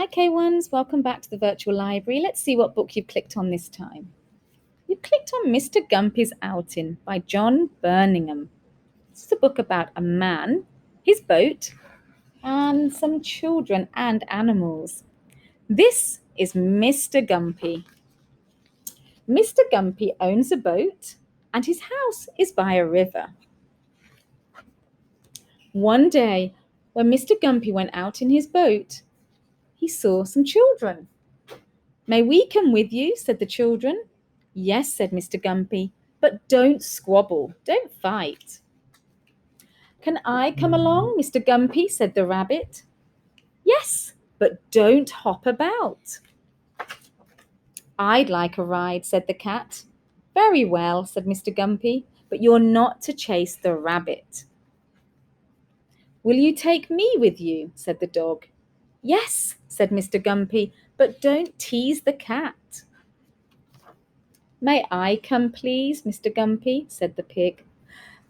Hi K1s, welcome back to the virtual library. Let's see what book you've clicked on this time. You clicked on Mr. Gumpy's Outing by John Burningham. This is a book about a man, his boat, and some children and animals. This is Mr. Gumpy. Mr. Gumpy owns a boat and his house is by a river. One day, when Mr. Gumpy went out in his boat, he saw some children. "May we come with you?" said the children. "Yes," said Mr. Gumpy, "but don't squabble, don't fight." "Can I come along, Mr. Gumpy?" said the rabbit. "Yes, but don't hop about." "I'd like a ride," said the cat. "Very well," said Mr. Gumpy, "but you're not to chase the rabbit." "Will you take me with you?" said the dog. "Yes," said Mr. Gumpy, "but don't tease the cat." "May I come, please, Mr. Gumpy?" said the pig.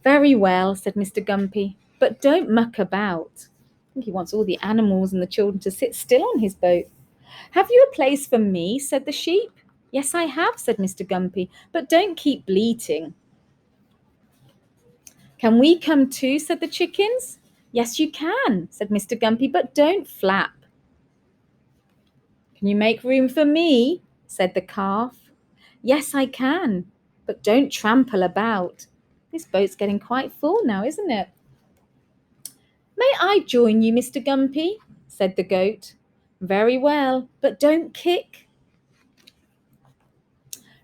"Very well," said Mr. Gumpy, "but don't muck about." I think he wants all the animals and the children to sit still on his boat. "Have you a place for me?" said the sheep. "Yes, I have," said Mr. Gumpy, "but don't keep bleating." "Can we come too?" said the chickens. "Yes, you can," said Mr. Gumpy, "but don't flap." "Can you make room for me?" said the calf. "Yes, I can, but don't trample about." This boat's getting quite full now, isn't it? "May I join you, Mr. Gumpy?" said the goat. "Very well, but don't kick."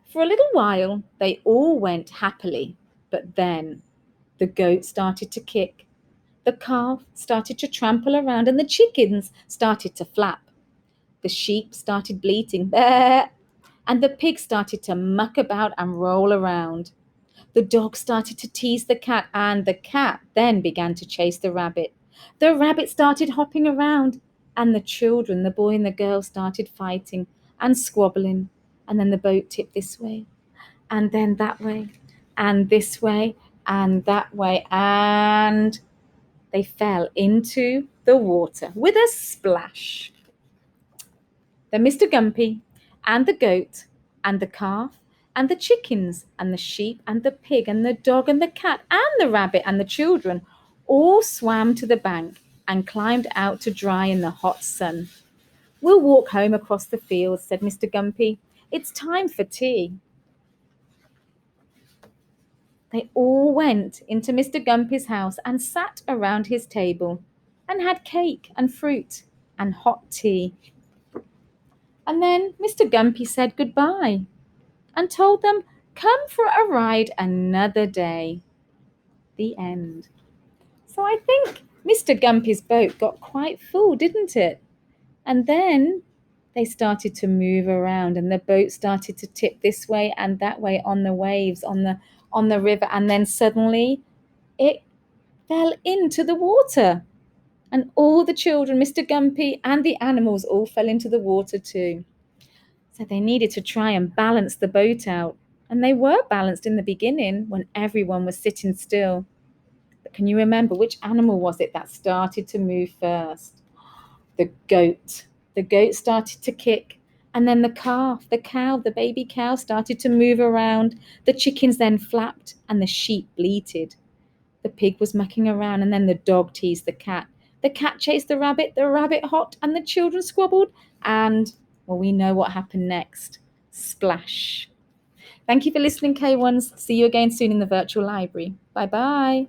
For a little while they all went happily, but then the goat started to kick, the calf started to trample around, and the chickens started to flap. The sheep started bleating, "Bah!" and the pig started to muck about and roll around. The dog started to tease the cat, and the cat then began to chase the rabbit. The rabbit started hopping around, and the children, the boy and the girl, started fighting and squabbling. And then the boat tipped this way, and then that way, and this way, and that way, and they fell into the water with a splash. Then Mr. Gumpy and the goat and the calf and the chickens and the sheep and the pig and the dog and the cat and the rabbit and the children all swam to the bank and climbed out to dry in the hot sun. "We'll walk home across the fields," said Mr. Gumpy. "It's time for tea." They all went into Mr. Gumpy's house and sat around his table and had cake and fruit and hot tea. And then Mr. Gumpy said goodbye and told them, "Come for a ride another day." The end. So I think Mr. Gumpy's boat got quite full, didn't it? And then they started to move around and the boat started to tip this way and that way on the waves, on the river, and then suddenly it fell into the water. And all the children, Mr. Gumpy and the animals, all fell into the water too. So they needed to try and balance the boat out. And they were balanced in the beginning when everyone was sitting still. But can you remember which animal was it that started to move first? The goat. The goat started to kick. And then the calf, the cow, the baby cow started to move around. The chickens then flapped and the sheep bleated. The pig was mucking around and then the dog teased the cat. The cat chased the rabbit hopped, and the children squabbled. And, well, we know what happened next. Splash. Thank you for listening, K1s. See you again soon in the virtual library. Bye-bye.